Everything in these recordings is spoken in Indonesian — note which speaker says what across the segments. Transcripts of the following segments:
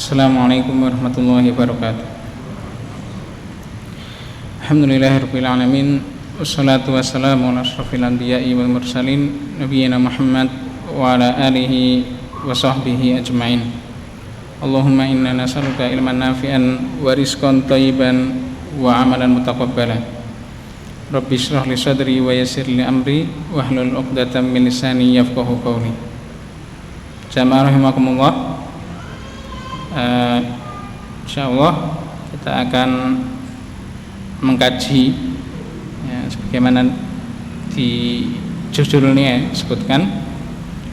Speaker 1: Assalamualaikum warahmatullahi wabarakatuh. Alhamdulillahirabbil alamin wassalatu wassalamu ala asyrofil anbiya'i wal mursalin nabiyina Muhammad wa ala alihi wa sahbihi ajmain. Allahumma inna nas'aluka ilman nafi'an wa rizqan thayyiban wa amalan mutaqabbalan. Rabbi shrah li sadri wa yassir li amri wahlul 'uqdatam min lisani yafqahu qawli. Jamaah rahimakumullah. Insyaallah kita akan mengkaji sebagaimana di judul ini disebutkan,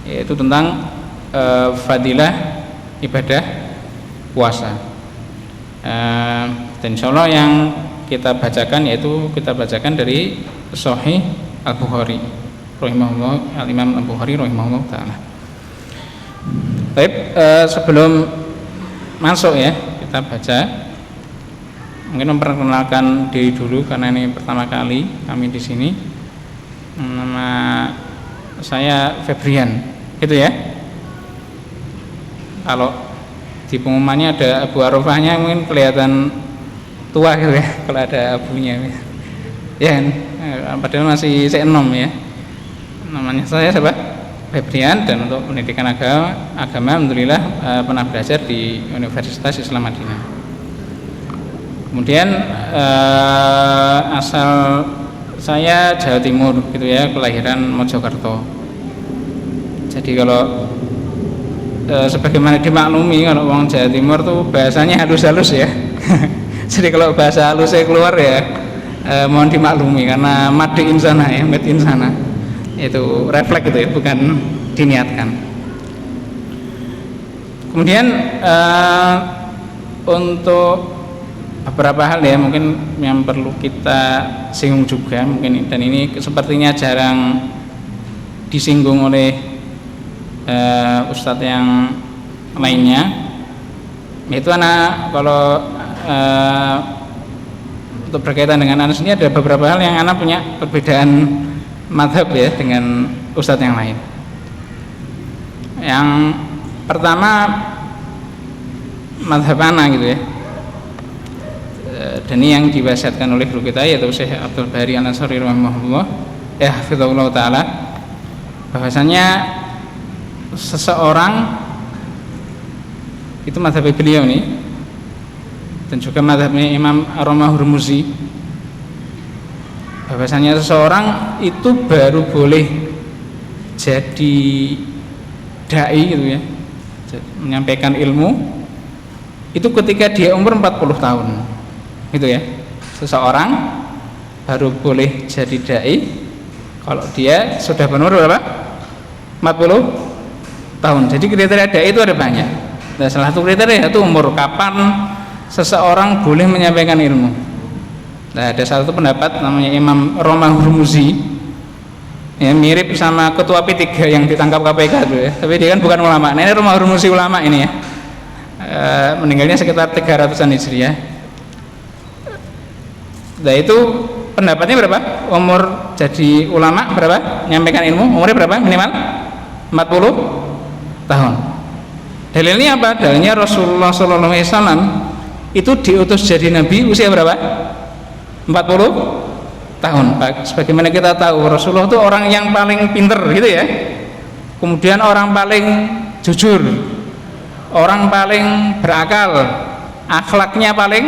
Speaker 1: yaitu tentang fadilah ibadah puasa. Dan insyaallah yang kita bacakan dari Sahih Al-Bukhari rahimahullah, Al-Imam Al-Bukhari rahimahullah taala. Baik, sebelum masuk ya, kita baca, mungkin memperkenalkan diri dulu karena ini pertama kali kami di sini. Nama saya Febrian, gitu ya. Kalau di pengumumannya ada Abu Arofahnya mungkin kelihatan tua gitu ya, kalau ada abunya ya, padahal masih seenom ya. Namanya saya siapa? Febrian, dan untuk pendidikan agama alhamdulillah pernah belajar di Universitas Islam Madinah. Kemudian asal saya Jawa Timur gitu ya, kelahiran Mojokerto. Jadi kalau sebagaimana dimaklumi, kalau orang Jawa Timur tuh bahasanya halus-halus ya. Jadi kalau bahasa halus saya keluar ya mohon dimaklumi karena made in sana ya, made in sana. Itu refleks itu ya, bukan diniatkan. Kemudian untuk beberapa hal ya mungkin yang perlu kita singgung juga mungkin, dan ini sepertinya jarang disinggung oleh ustadz yang lainnya, yaitu kalau untuk berkaitan dengan anak ini ada beberapa hal yang anak punya perbedaan madhab ya dengan ustadz yang lain. Yang pertama madhab anak gitu ya, dan ini yang diwasiatkan oleh guru kita yaitu Syekh Abdul Bari Al-Ansari rahimahullah hafizahullah taala, bahwasanya seseorang itu madhab beliau nih, dan juga madhabnya Imam Ar-Ramah Hurmuzi, bahwasanya seseorang itu baru boleh jadi dai gitu ya, menyampaikan ilmu itu ketika dia umur 40 tahun gitu ya. Seseorang baru boleh jadi dai kalau dia sudah berumur berapa? 40 tahun. Jadi kriteria dai itu ada banyak. Dan salah satu kriteria itu umur, kapan seseorang boleh menyampaikan ilmu. Nah, ada satu pendapat namanya Imam Ar-Ramah Hurmuzi ya, mirip sama ketua P3 yang ditangkap KPK itu ya, tapi dia kan bukan ulama. Nah, ini Ar-Ramah Hurmuzi ulama ini ya, meninggalnya sekitar 300-an Hijriah. Nah, itu pendapatnya berapa? Umur jadi ulama berapa? Nyampaikan ilmu umurnya berapa? Minimal 40 tahun. Dalilnya apa? Dalilnya Rasulullah SAW itu diutus jadi nabi usia berapa? 40 tahun. Sebagaimana kita tahu Rasulullah itu orang yang paling pinter gitu ya, kemudian orang paling jujur, orang paling berakal, akhlaknya paling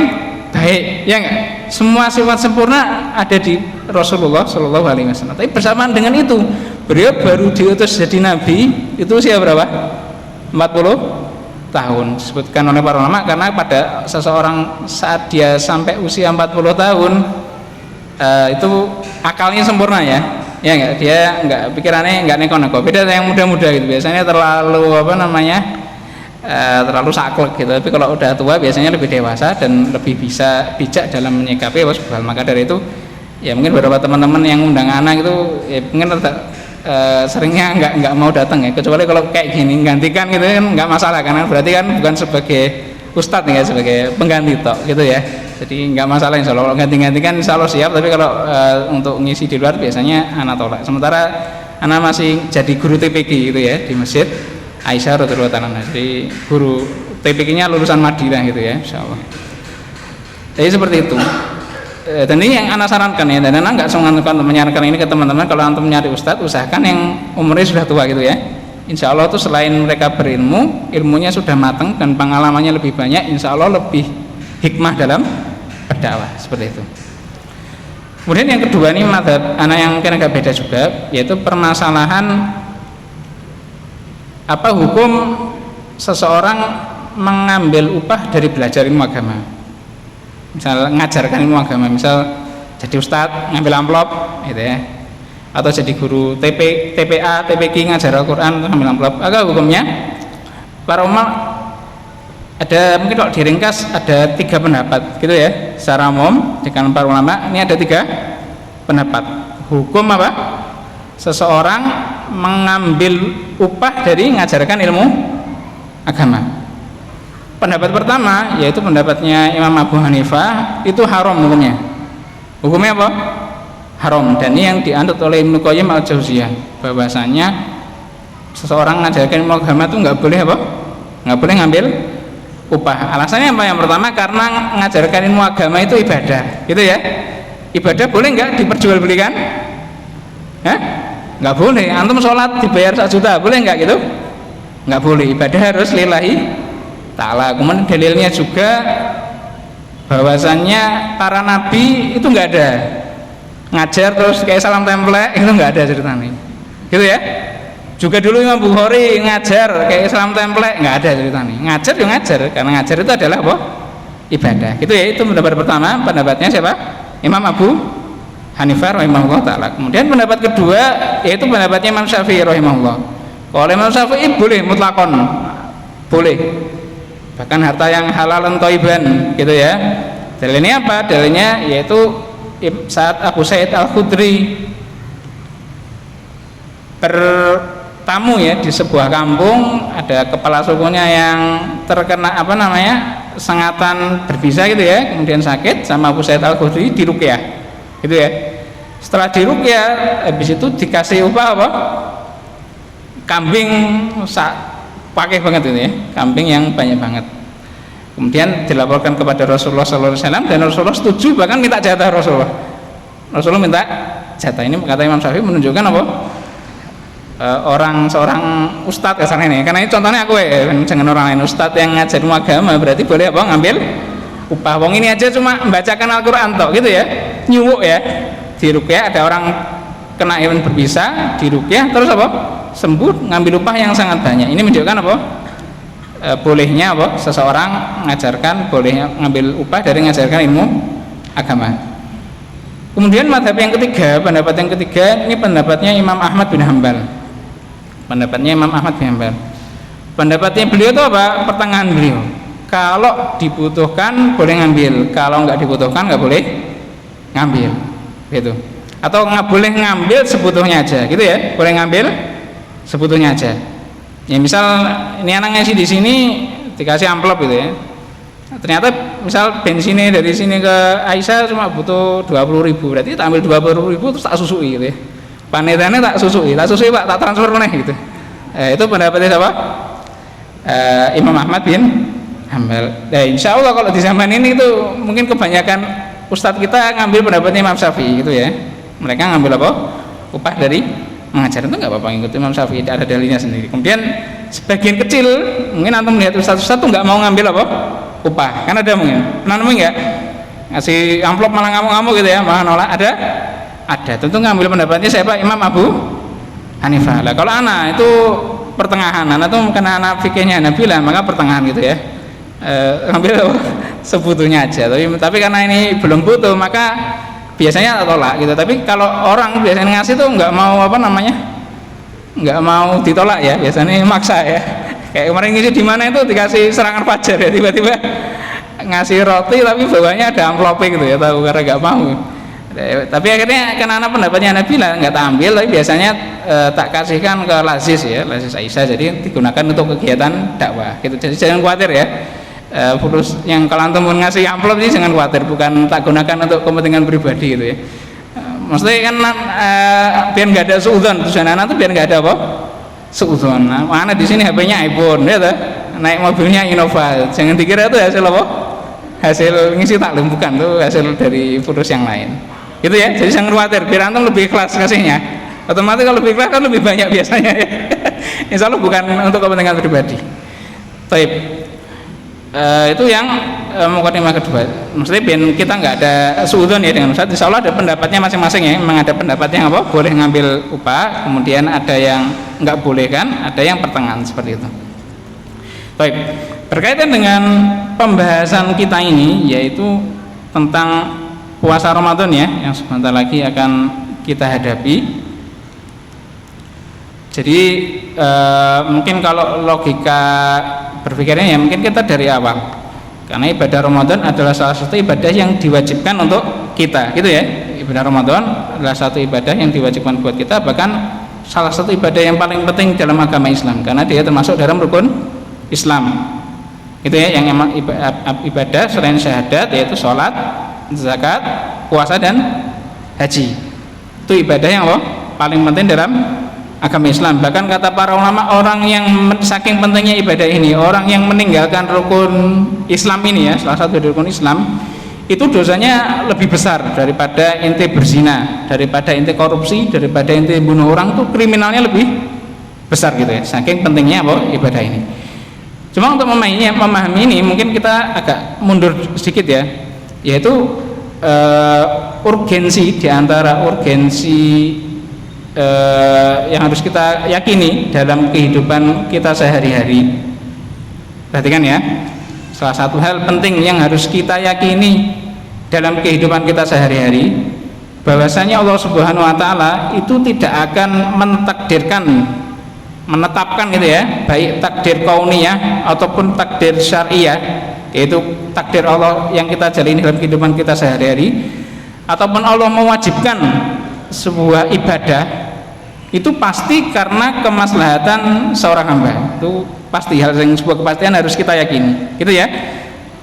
Speaker 1: baik ya enggak? Semua sifat sempurna ada di Rasulullah Shallallahu Alaihi Wasallam. Tapi bersamaan dengan itu beliau baru diutus jadi nabi itu usia berapa? 40 tahun. Disebutkan oleh para ulama karena pada seseorang saat dia sampai usia 40 tahun itu akalnya sempurna ya enggak, dia enggak, pikirannya enggak neko-neko. Beda yang muda-muda gitu, biasanya terlalu terlalu saklek gitu. Tapi kalau udah tua biasanya lebih dewasa dan lebih bisa bijak dalam menyikapi hal. Maka dari itu ya mungkin beberapa teman-teman yang undang anak itu ya mungkin seringnya nggak mau datang ya, kecuali kalau kayak gini gantikan gitu kan nggak masalah, karena berarti kan bukan sebagai ustadz ya, sebagai pengganti tok gitu ya, jadi nggak masalah insya Allah. Kalau ganti-gantikan insya Allah siap, tapi kalau untuk ngisi di luar biasanya anak tolak. Sementara anak masih jadi guru TPG gitu ya di masjid Aisyah radhiyallahu anha, jadi guru TPQ-nya lulusan Madinah gitu ya, insyaallah. Jadi seperti itu. Dan ini yang anak sarankan ya, dan anak nggak untuk menyarankan ini ke teman-teman. Kalau antum nyari ustadz, usahakan yang umurnya sudah tua gitu ya. Insya Allah tuh selain mereka berilmu, ilmunya sudah matang dan pengalamannya lebih banyak, insya Allah lebih hikmah dalam berdakwah, seperti itu. Kemudian yang kedua nih mazhab anak yang mungkin agak beda juga, yaitu permasalahan apa hukum seseorang mengambil upah dari belajar ilmu agama. Misal ngajarkan ilmu agama, misal jadi ustadz ngambil amplop gitu ya, atau jadi guru TPA, TPQ ngajar Al-Quran ngambil amplop. Agak hukumnya para ulama ada, mungkin kalau diringkas ada 3 pendapat gitu ya secara umum dengan para ulama. Ini ada 3 pendapat hukum apa seseorang mengambil upah dari ngajarkan ilmu agama. Pendapat pertama yaitu pendapatnya Imam Abu Hanifah, itu haram hukumnya. Hukumnya apa? Haram. Dan ini yang dianut oleh Ibnu Qayyim al-Jauziyah, bahwasanya seseorang ngajarkan ilmu agama itu nggak boleh apa? Nggak boleh ngambil upah. Alasannya apa? Yang pertama karena ngajarkan ilmu agama itu ibadah, gitu ya. Ibadah boleh nggak diperjualbelikan? Hah? Nggak boleh. Antum sholat dibayar 1 juta, boleh nggak gitu? Nggak boleh. Ibadah harus lillahi ta'ala. Kemudian dalilnya juga bahwasannya para nabi itu nggak ada ngajar terus kayak salam template, itu nggak ada ceritanya, gitu ya. Juga dulu Imam Bukhari ngajar kayak salam template, nggak ada ceritanya. Ngajar ya ngajar, karena ngajar itu adalah apa? Ibadah. Gitu ya. Itu pendapat pertama. Pendapatnya siapa? Imam Abu Hanifah rahimahullah ta'ala. Kemudian pendapat kedua yaitu pendapatnya Imam Syafi'i rahimahullah. Kalau Imam Syafi'i boleh mutlakon, boleh, bahkan harta yang halal dan thayyiban, gitu ya. Dalilnya apa? Dalilnya yaitu saat Abu Sa'id Al-Khudri bertamu ya di sebuah kampung, ada kepala sukunya yang terkena apa namanya sengatan berbisa gitu ya, kemudian sakit, sama Abu Sa'id Al-Khudri diruqyah, gitu ya. Setelah diruqyah, habis itu dikasih upah apa? Kambing pakai banget itu ya, kambing yang banyak banget. Kemudian dilaporkan kepada Rasulullah SAW dan Rasulullah setuju, bahkan minta jatah Rasulullah. Rasulullah minta jatah. Ini kata Imam Syafi'i menunjukkan apa? Seorang ustadz kesannya ini. Karena ini contohnya aku ya, jangan orang lain. Ustadz yang ngajar agama berarti boleh apa? Ngambil upah. Wong ini aja cuma membacakan Al-Quran toh, gitu ya. Nyuwuk ya. Di ruqyah ada orang kena hewan berbisa, di ruqyah terus apa? Sembuh, ngambil upah yang sangat banyak. Ini menunjukkan apa? Bolehnya apa? Seseorang mengajarkan, bolehnya ngambil upah dari mengajarkan ilmu agama. Kemudian madhab yang ketiga, pendapat yang ketiga ini pendapatnya Imam Ahmad bin Hanbal. Pendapatnya Imam Ahmad bin Hanbal. Pendapatnya beliau itu apa? Pertengahan beliau. Kalau dibutuhkan boleh ngambil, kalau nggak dibutuhkan nggak boleh ngambil, gitu. Atau nggak boleh ngambil sebutuhnya aja, gitu ya. Boleh ngambil sebutuhnya aja. Ya misal ini anak ngasih di sini dikasih amplop gitu ya. Ternyata misal bensinnya dari sini ke Aisyah cuma butuh 20.000, berarti tak ambil 20.000 terus tak susui gitu ya. Panitannya tak susui Pak, tak transfer meneh gitu. Itu pendapatnya siapa? Imam Ahmad bin Hanbal. Nah, insya Allah kalau di zaman ini tuh mungkin kebanyakan ustadz kita ngambil pendapatnya Imam Syafi'i gitu ya. Mereka ngambil apa? Upah dari mengajar, itu nggak apa-apa, ngikut Imam Syafi'i, ada dalilnya sendiri. Kemudian sebagian kecil mungkin antum melihat ustadz-ustadz tuh nggak mau ngambil apa? Upah. Kan ada mungkin. Pernah nemu nggak? Ngasih amplop malah ngamuk-ngamuk gitu ya, malah nolak. Ada? Ada. Tentu ngambil pendapatnya siapa? Imam Abu Hanifah. Lah kalau anak itu pertengahan, anak tuh bukan anak fikihnya Hanabilah, maka pertengahan gitu ya. Ngambil sebutuhnya aja. Tapi karena ini belum butuh, maka biasanya tolak gitu. Tapi kalau orang biasanya ngasih tuh nggak mau apa namanya, nggak mau ditolak ya, biasanya maksa ya. Kayak kemarin ngisi di mana itu dikasih serangan fajar ya, tiba-tiba ngasih roti tapi bawahnya ada amplop gitu ya, tahu karena nggak mau. Tapi akhirnya karena anak pendapatnya Nabila nggak tak ambil, tapi biasanya tak kasihkan ke Lazis ya, Lazis Aisyah, jadi digunakan untuk kegiatan dakwah gitu. Jadi jangan khawatir ya. Terus yang kalau antum ngasih amplop ini jangan khawatir, bukan tak gunakan untuk kepentingan pribadi gitu ya. Maksudnya kan biar nggak ada suudzon, tujuan anak tuh biar nggak ada apa suudzon. Mana di sini HP-nya iPhone ya tuh, naik mobilnya Innova, jangan dikira itu hasil apa? Hasil ngisi taklim, bukan, tuh hasil dari pengurus yang lain. Itu ya, jadi jangan khawatir, biar antum lebih ikhlas kasihnya. Otomatis kalau lebih ikhlas kan lebih banyak biasanya ya. Insya Allah bukan untuk kepentingan pribadi. Baik, itu yang mukadimah kedua. Maksudnya kita nggak ada suudzon ya dengan Ustaz. Insya Allah ada pendapatnya masing-masing ya. Memang ada pendapat yang apa? Boleh ngambil upah, kemudian ada yang nggak boleh kan, ada yang pertengahan seperti itu. Baik, berkaitan dengan pembahasan kita ini yaitu tentang puasa Ramadan ya, yang sebentar lagi akan kita hadapi. Jadi mungkin kalau logika berpikirnya ya mungkin kita dari awal, karena ibadah Ramadan adalah salah satu ibadah yang diwajibkan untuk kita, gitu ya. Ibadah Ramadan adalah satu ibadah yang diwajibkan buat kita, bahkan salah satu ibadah yang paling penting dalam agama Islam, karena dia termasuk dalam rukun Islam. Itu ya, yang ibadah selain syahadat yaitu sholat, zakat, puasa dan haji. Itu ibadah yang paling penting dalam agama Islam. Bahkan kata para ulama, orang yang saking pentingnya ibadah ini, orang yang meninggalkan rukun Islam ini ya, salah satu dari rukun Islam, itu dosanya lebih besar daripada ente berzina, daripada ente korupsi, daripada ente bunuh orang, tuh kriminalnya lebih besar gitu ya, saking pentingnya ibadah ini. Cuma untuk memahami ini mungkin kita agak mundur sedikit ya, yaitu urgensi diantara urgensi yang harus kita yakini dalam kehidupan kita sehari-hari. Perhatikan ya, salah satu hal penting yang harus kita yakini dalam kehidupan kita sehari-hari, bahwasanya Allah Subhanahu wa taala itu tidak akan menetapkan gitu ya, baik takdir kauniyah ataupun takdir syariah, yaitu takdir Allah yang kita jalani dalam kehidupan kita sehari-hari, ataupun Allah mewajibkan sebuah ibadah, itu pasti karena kemaslahatan seorang hamba. Itu pasti, hal yang sebuah kepastian harus kita yakini, gitu ya.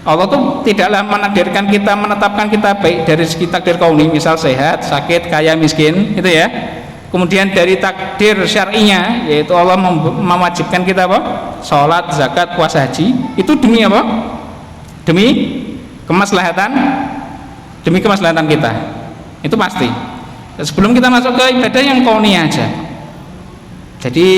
Speaker 1: Allah tuh tidaklah menakdirkan kita, menetapkan kita baik dari segi takdir kauni, misal sehat, sakit, kaya, miskin, gitu ya. Kemudian dari takdir syar'inya, yaitu Allah mewajibkan kita sholat, zakat, puasa, haji. Itu demi apa? Demi kemaslahatan kita. Itu pasti. Sebelum kita masuk ke ibadah yang kauniyah aja. Jadi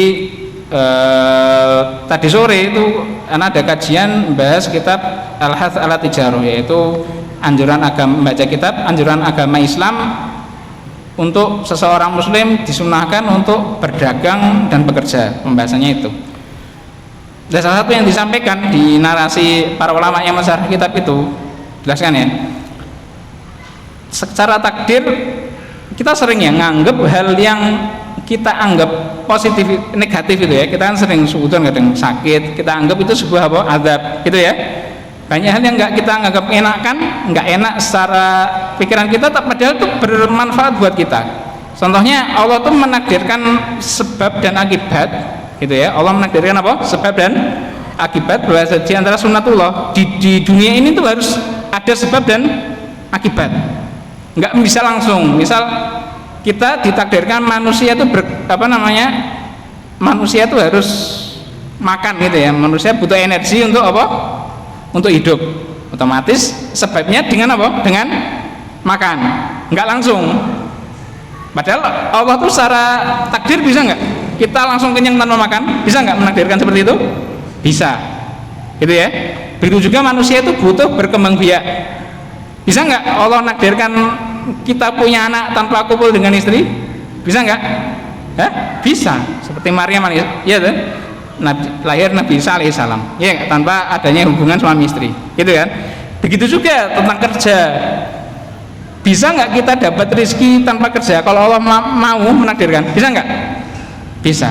Speaker 1: tadi sore itu ada kajian bahas kitab Al-Hath ala Tijarah, yaitu anjuran agama, membaca kitab anjuran agama Islam untuk seseorang muslim disunahkan untuk berdagang dan bekerja, pembahasannya itu. Dan salah satu yang disampaikan di narasi para ulama yang mensyarah kitab itu, jelaskan ya, secara takdir kita sering ya nganggap hal yang kita anggap positif negatif itu ya, kita kan sering suudzon, kadang sakit kita anggap itu sebuah azab gitu ya. Banyak hal yang kita anggap nggak enak secara pikiran kita, padahal itu bermanfaat buat kita. Contohnya Allah tuh menakdirkan sebab dan akibat, gitu ya. Allah menakdirkan apa? Sebab dan akibat, bahwa di antara sunnatullah di dunia ini tuh harus ada sebab dan akibat. Nggak bisa langsung. Misal kita ditakdirkan manusia itu manusia itu harus makan gitu ya. Manusia butuh energi untuk apa? Untuk hidup. Otomatis sebabnya dengan apa? Dengan makan. Nggak langsung. Padahal Allah tuh secara takdir bisa nggak kita langsung kenyang tanpa makan? Bisa nggak menakdirkan seperti itu? Bisa. Gitu ya. Begitu juga manusia itu butuh berkembang biak. Bisa nggak Allah nakdirkan kita punya anak tanpa kumpul dengan istri? Bisa nggak? Bisa. Seperti Maryam ya tuh. Lahir Nabi Isa alaihissalam, ya, tanpa adanya hubungan suami istri, gitu kan. Begitu juga tentang kerja. Bisa nggak kita dapat rezeki tanpa kerja kalau Allah mau menakdirkan? Bisa nggak? Bisa.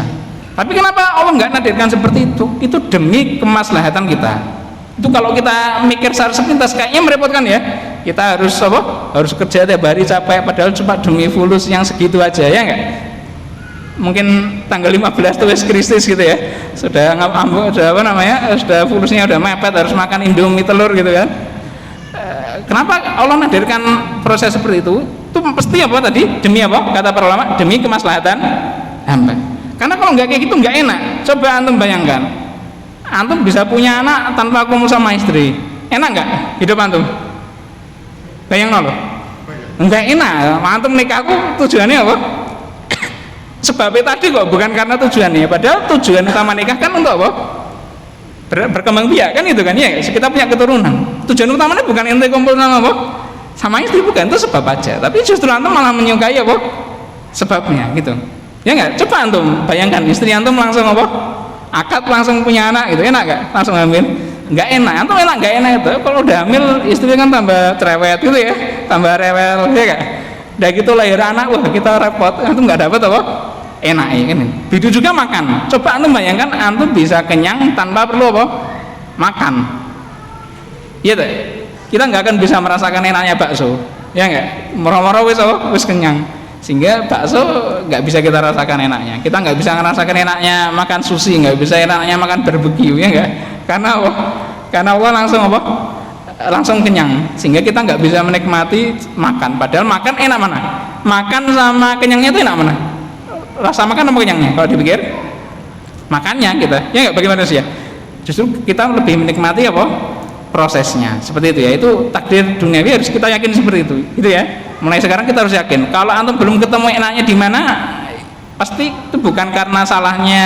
Speaker 1: Tapi kenapa Allah nggak nakdirkan seperti itu? Itu demi kemaslahatan kita. Itu kalau kita mikir secara sepintas kayaknya merepotkan ya. Kita harus harus kerja tiap hari capek, padahal cuma demi fulus yang segitu aja, ya nggak? Mungkin tanggal 15 tuh krisis gitu ya, sudah sudah fulusnya udah mepet, harus makan indomie telur gitu kan. Kenapa Allah nakdirkan proses seperti itu? Itu pasti apa tadi? Demi apa? Kata para ulama, demi kemaslahatan hamba. Karena kalau nggak kayak gitu nggak enak. Coba antum bayangkan, Antum bisa punya anak tanpa kumpul sama istri, enak nggak hidup antum? Bayang loh, nggak enak. Antum nikahku tujuannya apa? Sebabnya tadi kok, bukan karena tujuannya. Padahal tujuan utama nikah kan untuk apa? Berkembang biak kan itu kan ya. Kita punya keturunan. Tujuan utamanya bukan ente kumpul sama apa? Sama istri, bukan, itu sebab aja. Tapi justru antum malah menyukai apa? Sebabnya gitu. Ya nggak? Coba antum bayangkan istri antum langsung apa? Akad langsung punya anak gitu, enak nggak? Langsung hamil? Nggak enak. Antum enak nggak enak itu? Kalau udah hamil istri kan tambah cerewet gitu ya, tambah rewel ya nggak? Udah gitu lahir anak, wah kita repot. Antum nggak dapat apa? Enak ya kan? Begitu juga makan. Coba antum bayangkan antum bisa kenyang tanpa perlu apa? Makan. Iya tak? Kita nggak akan bisa merasakan enaknya bakso, ya nggak? Moro-moro wis kenyang, sehingga bakso nggak bisa kita rasakan enaknya. Kita nggak bisa merasakan enaknya makan sushi, nggak bisa enaknya makan barbeque, ya nggak? Karena apa? Karena Allah langsung apa? Langsung kenyang, sehingga kita nggak bisa menikmati makan. Padahal makan enak mana? Makan sama kenyangnya itu enak mana? Rasa makan apa kenyangnya? Kalau dipikir, makannya kita, ya nggak? Bagaimana sih ya? Justru kita lebih menikmati apa? Prosesnya seperti itu ya. Itu takdir duniawi harus kita yakin seperti itu, gitu ya. Mulai sekarang kita harus yakin. Kalau antum belum ketemu enaknya di mana, pasti itu bukan karena salahnya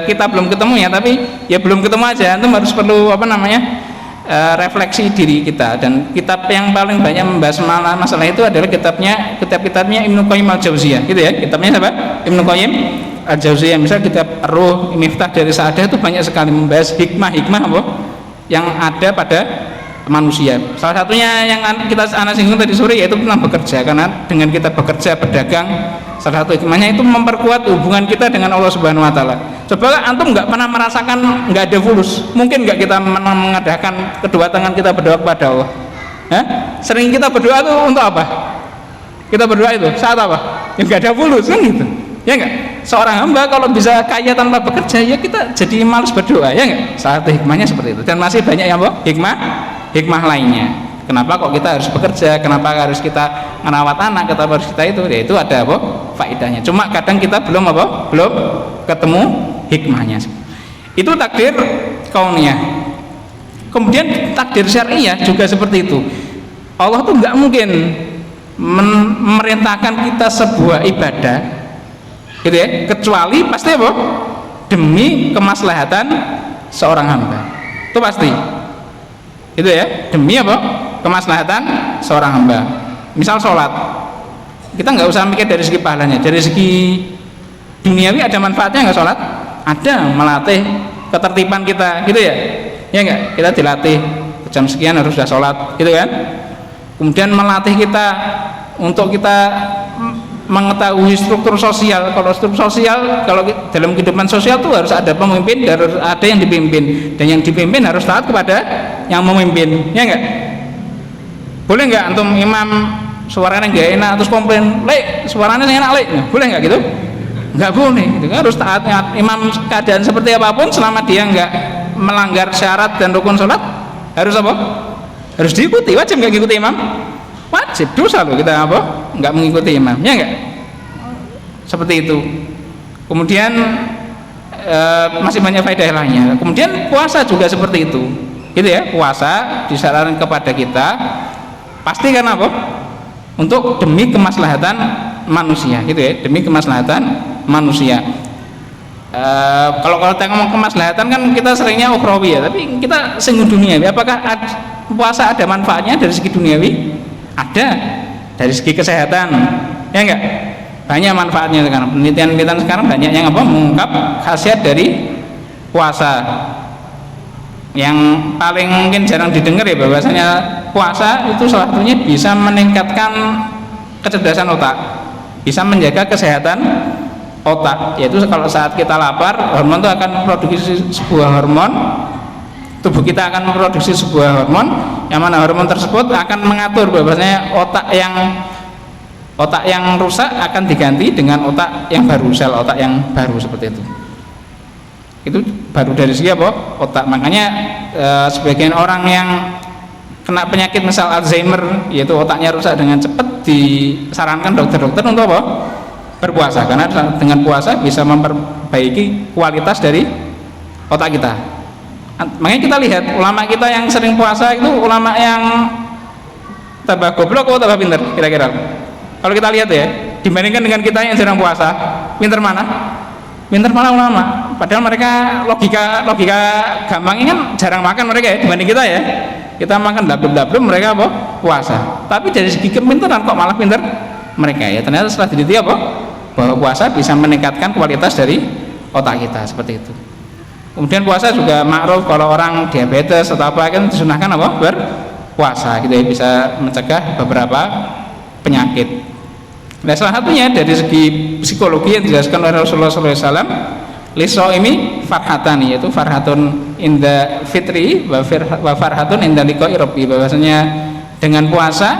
Speaker 1: kita belum ketemu ya, tapi ya belum ketemu aja. Antum harus perlu apa namanya refleksi diri kita. Dan kitab yang paling banyak membahas masalah itu adalah kitabnya Ibnu Qayyim al-Jauziyah, gitu ya. Kitabnya siapa? Ibnu Qayyim al-Jauziyah. Misal kitab Ruh Miftah dari Sa'adah itu banyak sekali membahas hikmah apa yang ada pada manusia. Salah satunya yang kita anak singgung tadi sore yaitu tentang bekerja, karena dengan kita bekerja, berdagang, salah satu hikmahnya itu memperkuat hubungan kita dengan Allah Subhanahu wa taala. Coba antum nggak pernah merasakan nggak ada fulus, mungkin nggak kita mengadakan kedua tangan kita berdoa kepada Allah? Sering kita berdoa itu untuk apa? Kita berdoa itu saat apa? Ya nggak ada fulus kan gitu. Ya enggak? Seorang hamba kalau bisa kaya tanpa bekerja, ya kita jadi malas berdoa, ya enggak? Salah satu hikmahnya seperti itu. Dan masih banyak yang hikmah lainnya. Kenapa kok kita harus bekerja? Kenapa harus kita merawat anak? Kenapa harus kita itu? Ya itu ada apa? Faedahnya. Cuma kadang kita belum ketemu hikmahnya. Itu takdir kauniyah. Kemudian takdir syariah juga seperti itu. Allah tuh nggak mungkin memerintahkan kita sebuah ibadah, gitu ya, kecuali pasti apa? Demi kemaslahatan seorang hamba. Itu pasti. Itu ya, demi apa? Kemaslahatan seorang hamba. Misal sholat, kita nggak usah mikir dari segi pahalanya, dari segi duniawi ada manfaatnya nggak sholat? Ada, melatih ketertiban kita, gitu ya. Ya nggak? Kita dilatih jam sekian harus sudah sholat, gitu kan? Kemudian melatih kita untuk kita mengetahui struktur sosial. Kalau struktur sosial, kalau dalam kehidupan sosial itu harus ada pemimpin, harus ada yang dipimpin, dan yang dipimpin harus taat kepada yang memimpin, ya enggak? Boleh enggak antum imam suaranya enggak enak terus komplain, "Lek, suaranya enak, Lek." Nah, boleh enggak gitu? Enggak boleh. Itu harus taat imam keadaan seperti apapun, selama dia enggak melanggar syarat dan rukun sholat, harus apa? Harus diikuti. Wajib enggak ngikuti imam? Wajib, dosa loh kita apa? Enggak mengikuti imam, ya enggak? Seperti itu. Kemudian masih banyak faedah lainnya. Kemudian puasa juga seperti itu, gitu ya. Puasa disarankan kepada kita pasti karena apa? Untuk demi kemaslahatan manusia, gitu ya. Demi kemaslahatan manusia. Kalau kita ngomong kemaslahatan kan kita seringnya ukhrawi ya, tapi kita singgung duniawi. Apakah puasa ada manfaatnya dari segi duniawi? Ada. Dari segi kesehatan, ya enggak? Banyak manfaatnya sekarang. Penelitian sekarang banyak yang apa? Mengungkap khasiat dari puasa. Yang paling mungkin jarang didengar ya, bahwasanya puasa itu salah satunya bisa meningkatkan kecerdasan otak, bisa menjaga kesehatan otak. Yaitu kalau saat kita lapar, hormon itu akan memproduksi sebuah hormon, tubuh kita akan memproduksi sebuah hormon, yang mana hormon tersebut akan mengatur bahwasanya otak yang rusak akan diganti dengan otak yang baru, sel otak yang baru, seperti itu. Itu baru dari segi apa? Otak. Makanya sebagian orang yang kena penyakit misal Alzheimer, yaitu otaknya rusak dengan cepat, disarankan dokter-dokter untuk apa? Berpuasa, karena dengan puasa bisa memperbaiki kualitas dari otak kita. Makanya kita lihat ulama kita yang sering puasa itu ulama yang tambah goblok atau tambah pinter kira-kira. Kalau kita lihat ya, dibandingkan dengan kita yang jarang puasa, pinter mana? Pinter malah ulama. Padahal mereka logika gampang ini kan jarang makan mereka ya dibanding kita ya. Kita makan dablum-dablum, mereka apa? Puasa. Tapi dari segi kepinteran kok malah pinter mereka ya. Ternyata setelah diteliti apa? Bahwa puasa bisa meningkatkan kualitas dari otak kita seperti itu. Kemudian puasa juga ma'ruf kalau orang diabetes atau apa kan disunahkan apa? Berpuasa gitu ya, bisa mencegah beberapa penyakit. Nah, salah satunya dari segi psikologi yang dijelaskan oleh Rasulullah SAW, lisoimi farhatani, yaitu farhatun inda fitri wa farhatun inda liqa'i rabbi, bahwasanya dengan puasa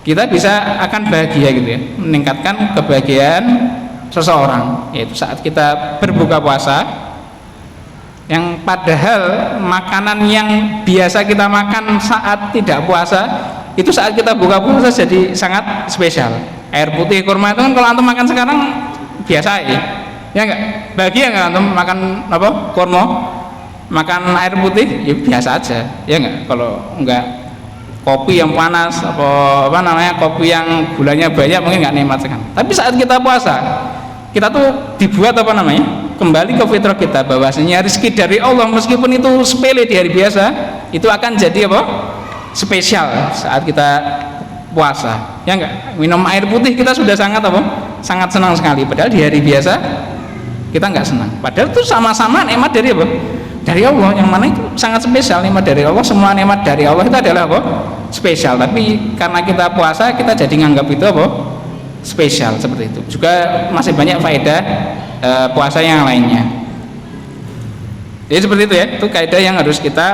Speaker 1: kita bisa akan bahagia gitu ya, meningkatkan kebahagiaan seseorang, yaitu saat kita berbuka puasa yang padahal makanan yang biasa kita makan saat tidak puasa itu saat kita buka puasa jadi sangat spesial. Air putih kurma itu kan kalau antum makan sekarang biasa ya enggak? Bahagia enggak antum makan apa? Kurma, makan air putih ya biasa aja ya enggak? Kalau enggak kopi yang panas apa namanya, kopi yang gulanya banyak mungkin enggak nikmat sekali. Tapi saat kita puasa kita tuh dibuat apa namanya, kembali ke fitrah kita bahwasanya rezeki dari Allah meskipun itu sepele di hari biasa itu akan jadi apa? Spesial saat kita puasa ya enggak. Minum air putih kita sudah sangat apa? Sangat senang sekali, padahal di hari biasa kita enggak senang, padahal itu sama-sama nikmat dari apa? Dari Allah, yang mana itu sangat spesial. Nikmat dari Allah, semua nikmat dari Allah itu adalah apa? Spesial. Tapi karena kita puasa kita jadi nganggap itu apa? Spesial seperti itu. Juga masih banyak faedah puasa yang lainnya. Jadi seperti itu ya, itu kaidah yang harus kita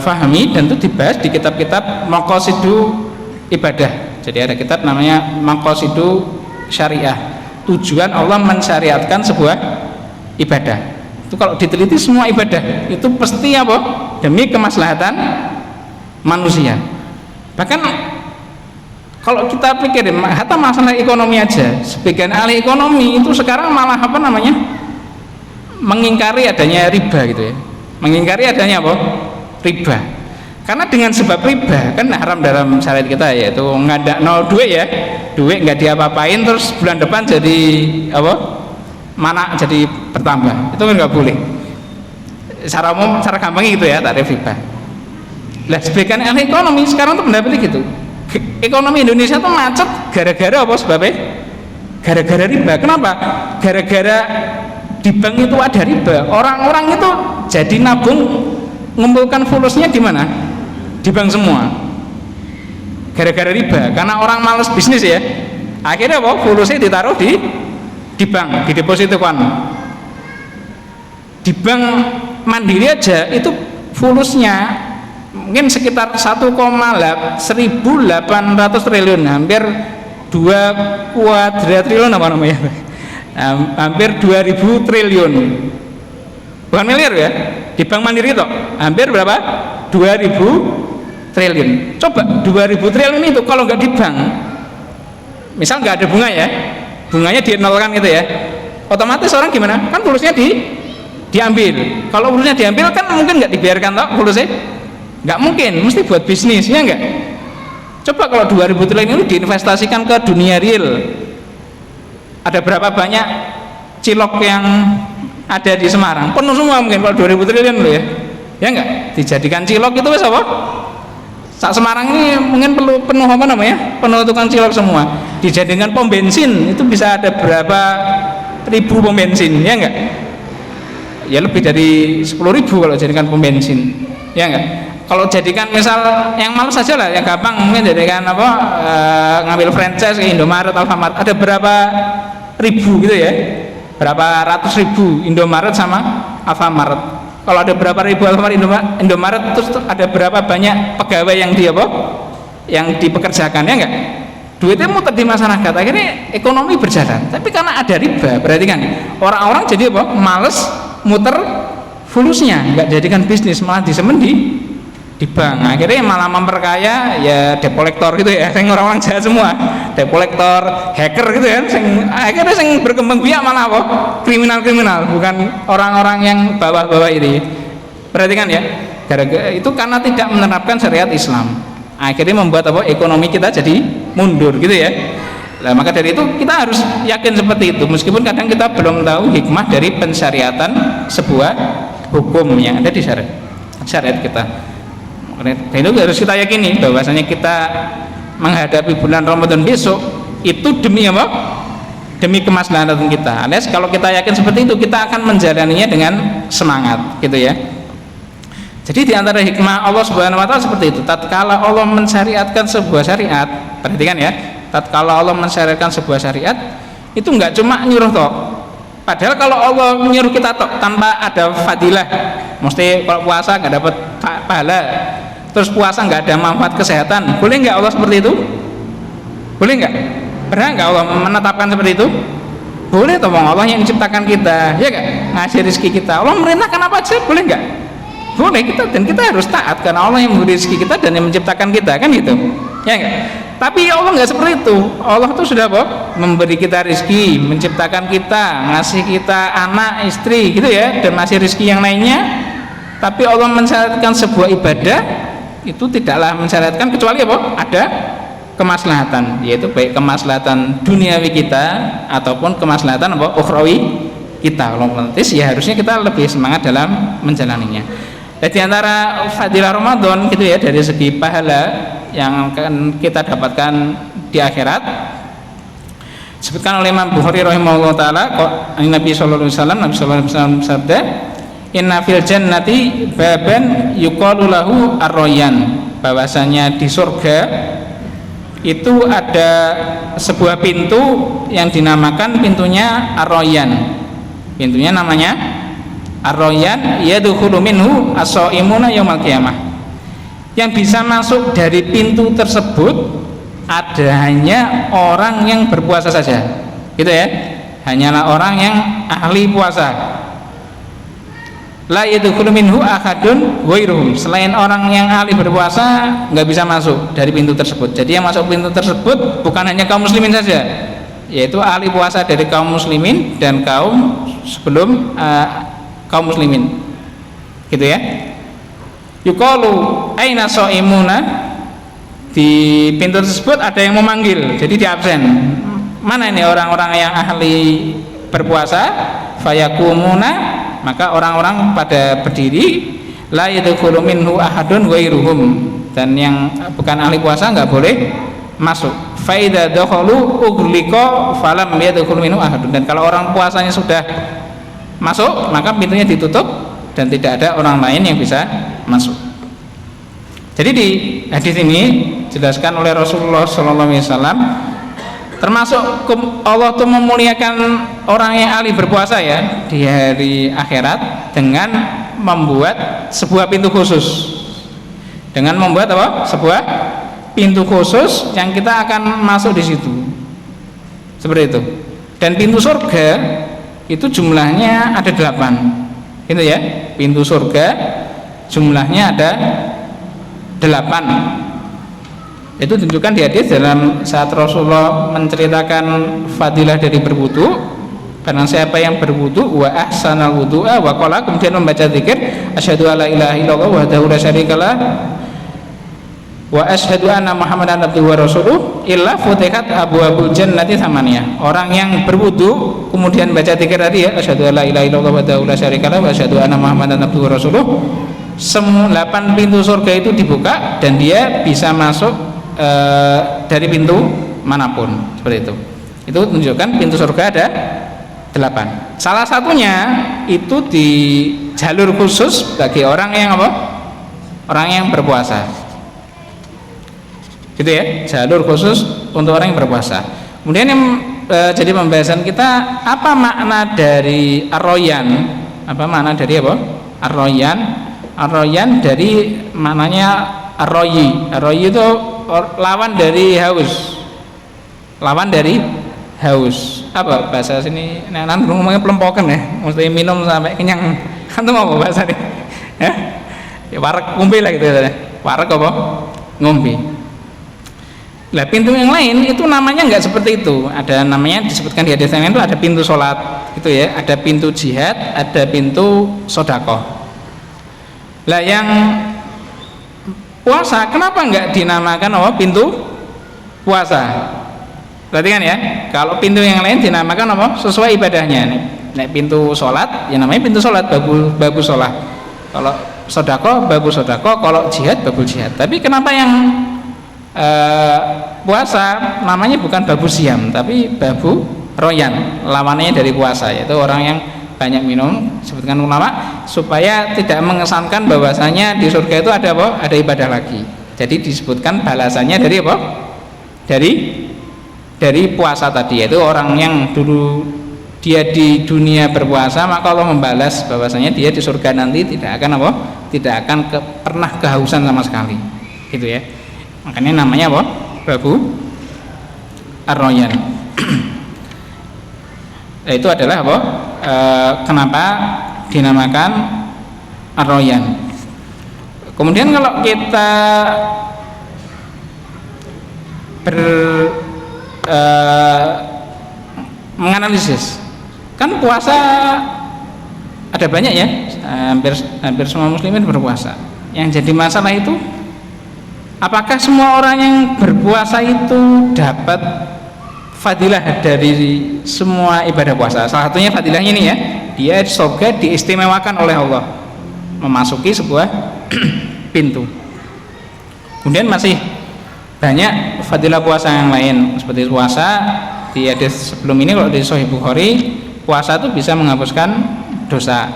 Speaker 1: fahami dan itu dibahas di kitab-kitab maqasidu ibadah. Jadi ada kitab namanya Maqasidu Syariah, tujuan Allah mensyariatkan sebuah ibadah. Itu kalau diteliti semua ibadah itu pasti apa? Demi kemaslahatan manusia. Bahkan kalau kita pikirin hatta masalah ekonomi aja, sebagian ahli ekonomi itu sekarang malah apa namanya, mengingkari adanya riba gitu ya, mengingkari adanya apa? Riba. Karena dengan sebab riba kan haram dalam syariat kita, yaitu nggak ada nol duit ya, duit nggak diapa-apain terus bulan depan jadi apa? Mana jadi bertambah, itu kan nggak boleh. Secara umum, secara gampang gitu ya tarif riba. Lah sebagian ahli ekonomi sekarang tuh pendapatnya gitu. Ekonomi Indonesia tuh macet gara-gara apa sebabnya? Gara-gara riba. Kenapa? Gara-gara di bank itu ada riba. Orang-orang itu jadi nabung, ngumpulkan fulusnya di mana? Di bank semua. Gara-gara riba. Karena orang males bisnis ya. Akhirnya apa? Fulusnya ditaruh di bank, di depositokan. Di bank Mandiri aja itu fulusnya mungkin sekitar 1,18 triliun, hampir 2 kuadriliun apa namanya, hampir 2000 triliun, bukan miliar ya, di Bank Mandiri itu hampir berapa? 2000 triliun. Coba 2000 triliun itu kalau nggak di bank, misal nggak ada bunga ya, bunganya dinolkan gitu ya, otomatis orang gimana? Kan fulusnya diambil. Kalau fulusnya diambil kan mungkin nggak dibiarkan toh fulusnya. Nggak mungkin, mesti buat bisnis ya enggak. Coba kalau 2000 triliun itu diinvestasikan ke dunia real, ada berapa banyak cilok yang ada di Semarang? Penuh semua mungkin kalau 2000 triliun loh ya. Ya enggak, dijadikan cilok itu wes apa? Sak Semarang ini mungkin penuh apa namanya? Penuh tukang cilok semua. Dijadikan pom bensin itu bisa ada berapa ribu pom bensin, ya enggak? Ya lebih dari 10.000 kalau jadikan pom bensin. Ya enggak? Kalau jadikan misal yang malas saja lah, yang gampang mungkin jadikan apa, ngambil franchise ke Indomaret, Alfamart, ada berapa ribu gitu ya, berapa ratus ribu Indomaret sama Alfamart. Kalau ada berapa ribu Alfamart, Indomaret, terus ada berapa banyak pegawai yang dipekerjakan, ya enggak? Duitnya muter di masyarakat, akhirnya ekonomi berjalan. Tapi karena ada riba, berarti kan orang-orang jadi apa? Males muter fulusnya, enggak jadikan bisnis, malah disemen di di bank. Akhirnya malah memperkaya ya debt collector gitu ya, sing orang-orang jahat semua, debt collector, hacker gitu ya, akhirnya sing berkembang biak malah apa? Kriminal-kriminal, bukan orang-orang yang bawah-bawah ini. Perhatikan ya, gara-gara itu karena tidak menerapkan syariat Islam, akhirnya membuat apa? Ekonomi kita jadi mundur gitu ya. Nah, maka dari itu kita harus yakin seperti itu, meskipun kadang kita belum tahu hikmah dari pensyariatan sebuah hukum yang ada di syariat kita. Dan itu harus kita yakini bahwasanya kita menghadapi bulan Ramadan besok itu demi apa? Demi kemaslahatan kita. Alias kalau kita yakin seperti itu, kita akan menjalaninya dengan semangat, gitu ya. Jadi di antara hikmah Allah Subhanahu wa taala seperti itu. Tatkala Allah mensyariatkan sebuah syariat, perhatikan ya, tatkala Allah mensyariatkan sebuah syariat, itu enggak cuma nyuruh toh. Padahal kalau Allah menyuruh kita toh tanpa ada fadilah, mesti kalau puasa enggak dapat pahala, terus puasa nggak ada manfaat kesehatan, boleh nggak Allah seperti itu? Boleh nggak? Pernah nggak Allah menetapkan seperti itu? Boleh toh, Allah yang menciptakan kita, ya nggak? Ngasih rezeki kita, Allah merintahkan apa aja, boleh nggak? Boleh kita, dan kita harus taat karena Allah yang memberi rezeki kita dan yang menciptakan kita, kan gitu, ya nggak? Tapi Allah nggak seperti itu. Allah tuh sudah apa? Memberi kita rezeki, menciptakan kita, ngasih kita anak, istri, gitu ya, dan masih rezeki yang lainnya. Tapi Allah mensyariatkan sebuah ibadah itu tidaklah mensyariatkan kecuali apa? Ada kemaslahatan, yaitu baik kemaslahatan duniawi kita ataupun kemaslahatan apa? Ukhrawi kita. Kalau mentis ya harusnya kita lebih semangat dalam menjalaninya. Jadi antara fadilah Ramadan gitu ya, dari segi pahala yang akan kita dapatkan di akhirat, disebutkan oleh Imam Bukhari rahimahullah taala, Nabi sallallahu alaihi wasallam, Nabi sallallahu alaihi wasallam bersabda, inna fil jannati baban yuqalu lahu ar-rayyan, bahwasanya di surga itu ada sebuah pintu yang dinamakan pintunya ar-rayyan. Pintunya namanya ar-rayyan, yadkhulu minhu as-shaimuna yaumil qiyamah. Yang bisa masuk dari pintu tersebut hanya orang yang berpuasa saja. Gitu ya. Hanyalah orang yang ahli puasa. La yadkhulu minhu ahadun ghairuhum, selain orang yang ahli berpuasa nggak bisa masuk dari pintu tersebut. Jadi yang masuk pintu tersebut bukan hanya kaum muslimin saja, yaitu ahli puasa dari kaum muslimin dan kaum sebelum kaum muslimin, gitu ya. Yuqalu aina shaimuna, di pintu tersebut ada yang memanggil, jadi di absen, mana ini orang-orang yang ahli berpuasa, fayakumuna, maka orang-orang pada berdiri, la yadkhulu minhu ahadun ghairuhum, dan yang bukan ahli puasa nggak boleh masuk. Fa idza dakhalu ughliqa falam yadkhulu minhu ahadun, dan kalau orang puasanya sudah masuk maka pintunya ditutup dan tidak ada orang lain yang bisa masuk. Jadi di hadis ini dijelaskan oleh Rasulullah SAW, termasuk Allah tuh memuliakan orang yang ahli berpuasa ya di hari akhirat dengan membuat sebuah pintu khusus, dengan membuat apa? Sebuah pintu khusus yang kita akan masuk di situ, seperti itu. Dan pintu surga itu jumlahnya ada 8, gitu ya. Pintu surga jumlahnya ada 8. Itu tunjukkan di hadis dalam saat Rasulullah menceritakan fadilah dari berwudu, barang siapa yang berwudu wa ahsanal wudu'a wa qala, kemudian membaca zikir asyhadu alla ilaha illallah wahdahu la syarikalah wa asyhadu anna muhammadan abduhu wa rasuluh illa futihat abwaabul jannati thamaniyah. Orang yang berwudu kemudian baca zikir tadi ya, asyhadu alla ilaha illallah wahdahu la syarikalah wa asyhadu anna muhammadan abduhu wa rasuluh, semua 8 pintu surga itu dibuka dan dia bisa masuk dari pintu manapun, seperti itu. Itu tunjukkan pintu surga ada 8. Salah satunya itu di jalur khusus bagi orang yang apa? Orang yang berpuasa, gitu ya, jalur khusus untuk orang yang berpuasa. Kemudian yang jadi pembahasan kita, apa makna dari ar-rayyan? Apa makna dari apa? Ar-rayyan. Ar-rayyan dari maknanya ar-rayyi. Ar-rayyi itu lawan dari haus. Lawan dari haus. Apa bahasa sini? Nah, ngomongnya pelempokan ya. Mesti minum sampai kenyang. Antum apa bahasa ini? Ya, warak kumpi lah gitu ya. wareg apa ngombe. Lah pintu yang lain itu namanya nggak seperti itu. Ada namanya disebutkan di hadis yang lain itu ada pintu sholat gitu ya, ada pintu jihad, ada pintu sodakoh. Lah yang puasa kenapa nggak dinamakan apa pintu puasa? Perhatikan ya, kalau pintu yang lain dinamakan apa? Sesuai ibadahnya. Nek pintu sholat ya namanya pintu sholat, babu sholat. Kalau sodakoh babu sodakoh, kalau jihad babu jihad. Tapi kenapa yang puasa namanya bukan babu siam tapi babu royan, lawannya dari puasa, yaitu orang yang banyak minum, sebutkan ulama, supaya tidak mengesankan bahwasanya di surga itu ada apa? Ada ibadah lagi. Jadi disebutkan balasannya dari apa? Dari puasa tadi, yaitu orang yang dulu dia di dunia berpuasa, maka Allah membalas bahwasanya dia di surga nanti tidak akan apa? Tidak akan pernah kehausan sama sekali. Gitu ya. Makanya namanya apa? Babu Ar-Royan. Itu adalah apa? Kenapa dinamakan Ar-Royan. Kemudian kalau kita menganalisis, kan puasa ada banyak ya, hampir semua muslimin berpuasa. Yang jadi masalah itu, apakah semua orang yang berpuasa itu dapat fadilah dari semua ibadah puasa? Salah satunya fadilahnya ini ya, dia surga diistimewakan oleh Allah, memasuki sebuah pintu. Kemudian masih banyak fadilah puasa yang lain, seperti puasa di hadis sebelum ini, kalau di Sahih Bukhari, puasa itu bisa menghapuskan dosa.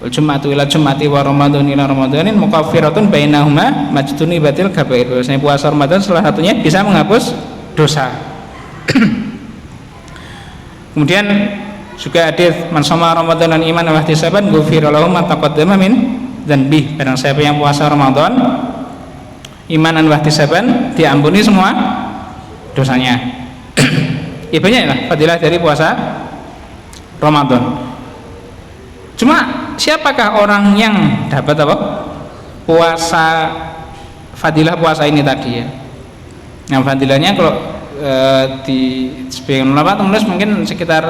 Speaker 1: Jum'atu ila jum'ati wa ramadhan ila ramadhanin mukaffiratun bainahuma majduni batil kabair. Biasanya puasa Ramadan salah satunya bisa menghapus dosa. Kemudian juga hadis man shoma ramadanan iman wa ihtisaban ghufira lahu ma taqaddama min dzanbi. Barang siapa yang puasa Ramadan imanan wa ihtisaban, diampuni semua dosanya. Ibanya lah fadilah dari puasa Ramadan. Cuma siapakah orang yang dapat apa? Puasa, fadilah puasa ini tadi ya. Yang fadilahnya kalau di sebagian ulama menulis mungkin sekitar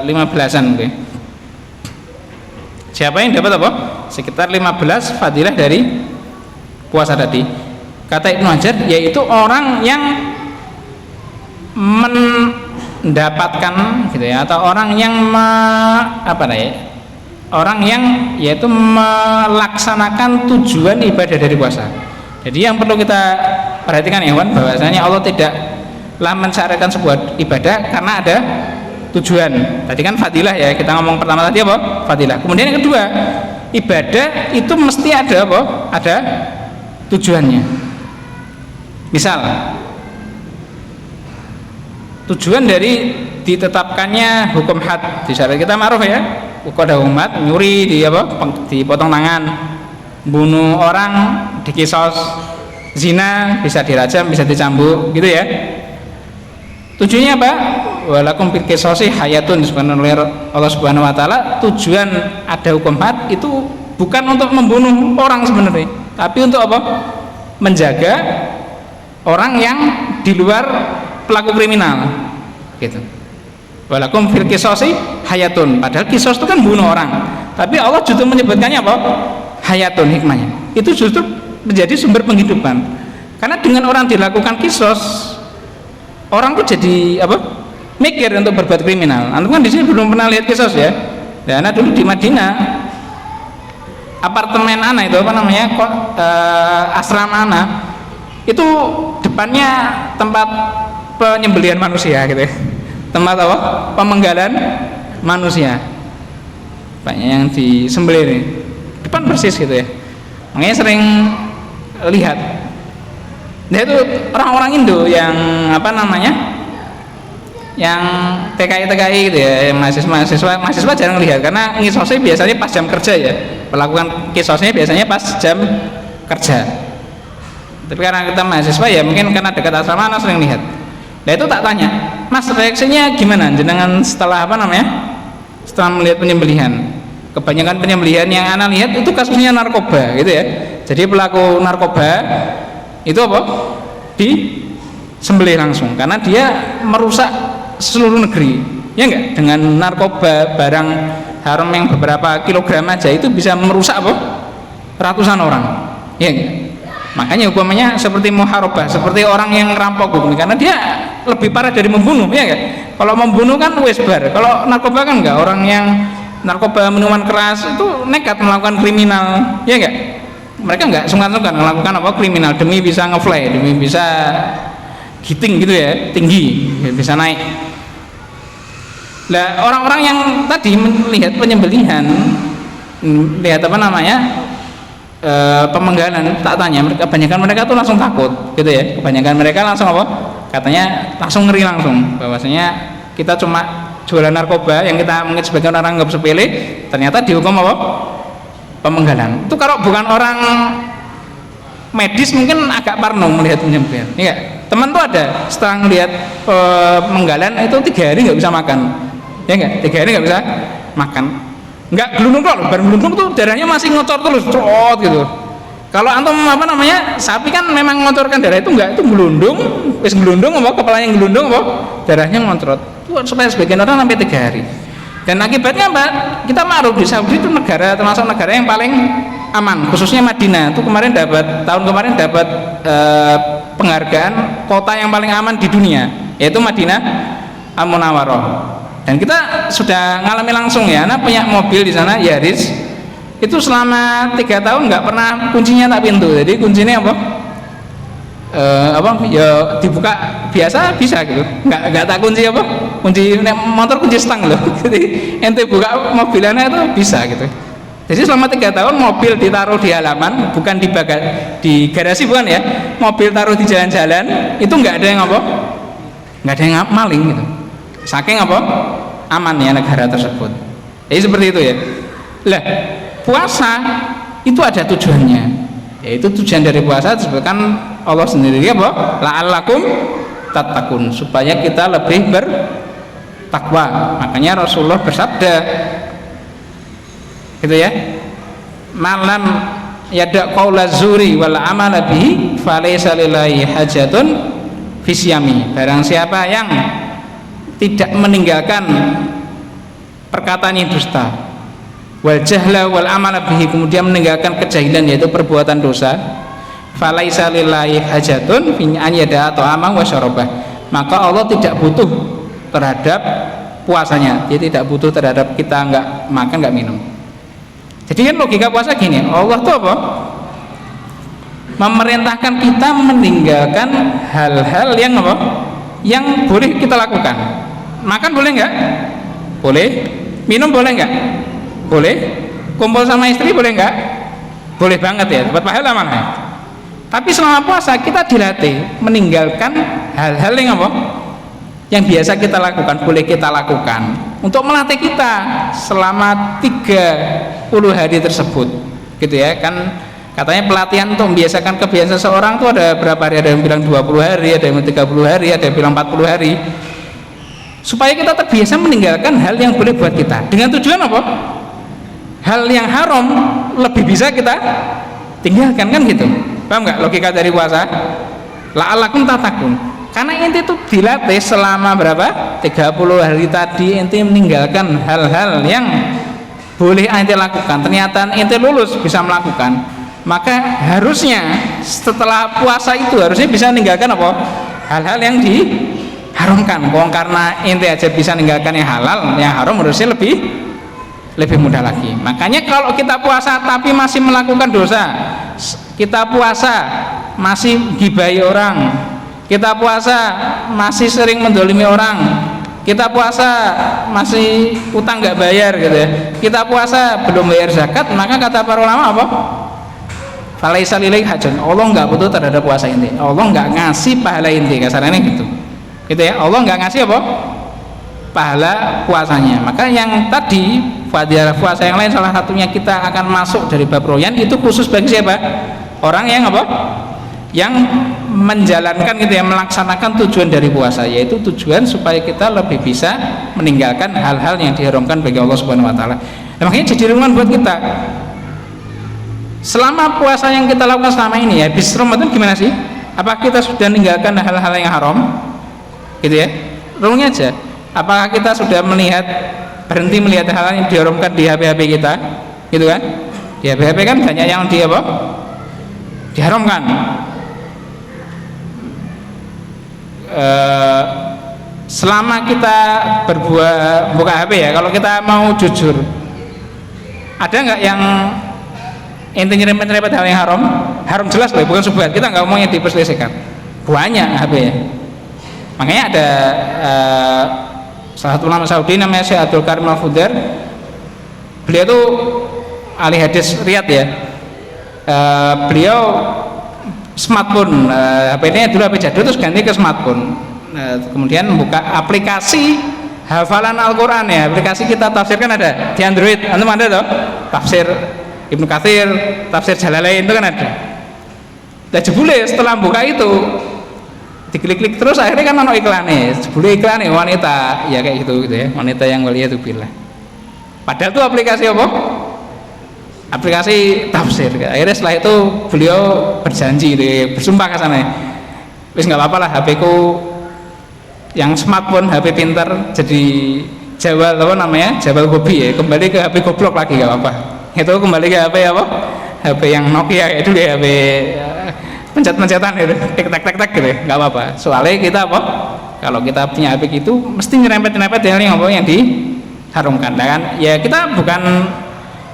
Speaker 1: 15-an okay. Siapa yang dapat apa? Sekitar 15 fadilah dari puasa tadi. Kata Ibnu Hajar, yaitu orang yang mendapatkan gitu ya, atau orang yang orang yang yaitu melaksanakan tujuan ibadah dari puasa. Jadi yang perlu kita perhatikan ya kawan, bahwasanya Allah tidaklah mensyariatkan sebuah ibadah karena ada tujuan. Tadi kan fadilah ya, kita ngomong pertama tadi apa? Fadilah. Kemudian yang kedua, ibadah itu mesti ada apa? Ada tujuannya. Misal tujuan dari ditetapkannya hukum had di syariat kita ma'ruf ya, ada umat nyuri dipotong tangan, bunuh orang dikisos, zina bisa dirajam, bisa dicambuk gitu ya. Tujuannya apa? Walakum fil qisasi hayatun, disebutkan Allah Subhanahu wa taala. Tujuan ada hukum had itu bukan untuk membunuh orang sebenarnya, tapi untuk apa? Menjaga orang yang di luar pelaku kriminal gitu. Walakum fil qisasi hayatun, padahal kisos itu kan bunuh orang, tapi Allah justru menyebutkannya apa? Hayatun, hikmahnya itu justru menjadi sumber penghidupan, karena dengan orang dilakukan kisos, orang tuh jadi apa? Mikir untuk berbuat kriminal. Antum kan di sini belum pernah lihat kisos ya. Dan dulu di Madinah, apartemen ana itu apa namanya? Asrama ana itu depannya tempat penyembelihan manusia gitu ya. Tempat apa? Pemenggalan manusia. Banyak yang disembelih nih. Depan persis gitu ya. Makanya sering lihat. Nah itu orang-orang Indo yang apa namanya? Yang TKI gitu ya, yang mahasiswa jarang lihat karena ngisosnya biasanya pas jam kerja ya. Melakukan kisosnya biasanya pas jam kerja. Tapi karena kita mahasiswa ya mungkin karena dekat asrama sering lihat. Nah itu tak tanya, Mas reaksinya gimana jenengan setelah apa namanya? Setelah melihat penyembelihan. Kebanyakan penyembelihan yang ana lihat itu kasusnya narkoba gitu ya. Jadi pelaku narkoba itu apa? Disembelih langsung karena dia merusak seluruh negeri. Ya enggak? Dengan narkoba barang haram yang beberapa kilogram aja itu bisa merusak apa? Ratusan orang. Ya enggak? Makanya hukumannya seperti muharabah, seperti orang yang ngerampok hukum, karena dia lebih parah dari membunuh, ya enggak? Kalau membunuh kan wes bar, kalau narkoba kan enggak. Orang yang narkoba minuman keras itu nekat melakukan kriminal, ya enggak? Mereka enggak sungkan-sungkan melakukan apa kriminal demi bisa nge-fly, demi bisa giting gitu ya, tinggi, bisa naik. Nah, orang-orang yang tadi melihat penyembelihan, lihat apa namanya? Pemenggalan, tak tanya, kebanyakan mereka tuh langsung takut gitu ya, kebanyakan mereka langsung apa, katanya langsung ngeri langsung bahwasanya kita cuma jualan narkoba yang kita mungkin sebagian orang anggap sepele, ternyata dihukum apa, pemenggalan. Itu kalau bukan orang medis mungkin agak parno melihat penyembelihan. Iya, teman tuh ada setelah melihat pemenggalan itu 3 hari nggak bisa makan, ya nggak, 3 hari nggak bisa makan. Enggak gelundung kok, baru gelundung tuh darahnya masih ngocor terus, cerot gitu. Kalau antum apa namanya, sapi kan memang ngocorkan darah itu enggak, itu gelundung, wis gelundung apa, kepalanya gelundung apa, darahnya ngoncrot. Itu supaya sebagian orang sampai 3 hari. Dan akibatnya apa? Kita maklum di Saudi itu negara termasuk negara yang paling aman, khususnya Madinah. Itu kemarin tahun kemarin dapat penghargaan kota yang paling aman di dunia, yaitu Madinah Al-Munawwarah. Dan kita sudah ngalami langsung ya, anak punya mobil di sana Yaris itu selama 3 tahun nggak pernah kuncinya tak pintu. Jadi kuncinya apa? Ya dibuka biasa bisa gitu, nggak tak kunci apa? Kunci motor kunci stang loh. Jadi ente buka mobilannya itu bisa gitu. Jadi selama 3 tahun mobil ditaruh di halaman, bukan di garasi bukan ya, mobil taruh di jalan-jalan itu nggak ada yang apa? Nggak ada yang maling gitu. Saking apa? Amannya negara tersebut. Jadi seperti itu ya. Lah, puasa itu ada tujuannya. Yaitu tujuan dari puasa disebutkan Allah sendiri apa? La'allakum tattaqun, supaya kita lebih bertakwa. Makanya Rasulullah bersabda gitu ya. Malam yada qaula zuri wal amala bihi falaysa lillahi hajatun fisyami. Barang siapa yang tidak meninggalkan perkataan yang dusta, wal jahla wal amala bihi, kemudian meninggalkan kejahilan yaitu perbuatan dosa, falaisa lillahi hajatun fi an yada'a ta'ama wa syarabah, maka Allah tidak butuh terhadap puasanya, dia tidak butuh terhadap kita nggak makan nggak minum. Jadi kan logika puasa gini, Allah tuh apa? Memerintahkan kita meninggalkan hal-hal yang apa? Yang boleh kita lakukan. Makan boleh nggak? Boleh. Minum boleh nggak? Boleh. Kumpul sama istri boleh nggak? Boleh banget ya, dapat pahala mana? Tapi selama puasa kita dilatih meninggalkan hal-hal yang apa? Yang biasa kita lakukan, boleh kita lakukan untuk melatih kita selama 30 hari tersebut, gitu ya kan? Katanya pelatihan untuk membiasakan kebiasaan seorang itu ada berapa hari, ada yang bilang 20 hari, ada yang 30 hari, ada yang bilang 40 hari, supaya kita terbiasa meninggalkan hal yang boleh buat kita, dengan tujuan apa? Hal yang haram lebih bisa kita tinggalkan, kan gitu. Paham nggak logika dari puasa? La'allakum tattaqun, karena inti itu dilatih selama berapa? 30 hari tadi inti meninggalkan hal-hal yang boleh ente lakukan, ternyata ente lulus bisa melakukan, maka harusnya setelah puasa itu harusnya bisa meninggalkan apa? Hal-hal yang diharamkan. Karena ente aja bisa meninggalkan yang halal, yang haram harusnya lebih mudah lagi. Makanya kalau kita puasa tapi masih melakukan dosa, kita puasa masih gibai orang, kita puasa masih sering mendolimi orang, kita puasa masih utang nggak bayar gitu ya, kita puasa belum bayar zakat, maka kata para ulama apa? Falaisa lillahi hajatun, Allah nggak butuh terhadap puasa inti, Allah nggak ngasih pahala inti, kasarnya gitu ya, Allah nggak ngasih apa? Pahala puasanya. Maka yang tadi fadilah puasa yang lain salah satunya kita akan masuk dari bab royan, itu khusus bagi siapa? Orang yang apa? Yang menjalankan gitu ya, melaksanakan tujuan dari puasa, yaitu tujuan supaya kita lebih bisa meninggalkan hal-hal yang diharamkan bagi Allah Subhanahu wa taala. Nah, makanya jadi renungan buat kita. Selama puasa yang kita lakukan selama ini ya, habis Ramadan gimana sih? Apakah kita sudah meninggalkan hal-hal yang haram? Gitu ya. Renungi aja. Apakah kita sudah berhenti melihat hal-hal yang diharamkan di HP-HP kita? Gitu kan? Di HP-HP kan banyak yang diharamkan. Selama kita buka HP ya, kalau kita mau jujur, ada nggak yang ente nyerempet-nyerempet hal yang haram jelas loh, bukan subhat, kita nggak mau yang diperselisihkan, banyak HP ya. Makanya ada salah satu ulama Saudi namanya Syekh Abdul Karim Al-Fudair, beliau tuh ahli hadis Riyadh ya. Beliau smartphone, HP-nya dulu HP jadul terus ganti ke smartphone. Kemudian buka aplikasi hafalan Al-Quran ya, aplikasi kita tafsir kan ada di Android, antum ada toh, tafsir Ibnu Katsir, tafsir Jalalain itu kan ada. Dan jebule setelah buka itu diklik-klik terus akhirnya kan ono iklannya, jebule iklannya wanita ya kayak gitu ya, wanita yang waliyatubillah. Padahal itu aplikasi apa? Aplikasi tafsir. Akhirnya setelah itu beliau berjanji bersumpah ke sana, wis nggak apa-apa lah HP ku yang smartphone, HP pintar jadi jawal apa namanya, jawal hobi ya, kembali ke HP goblok lagi nggak apa-apa. Itu kembali ke HP apa? HP yang Nokia itu ya, HP pencet-pencetan gitu, tek-tek-tek gitu, nggak apa-apa. Soalnya kita apa? Kalau kita punya HP itu mesti nyerempet-nyerempet yang diharamkan. Kan ya kita bukan,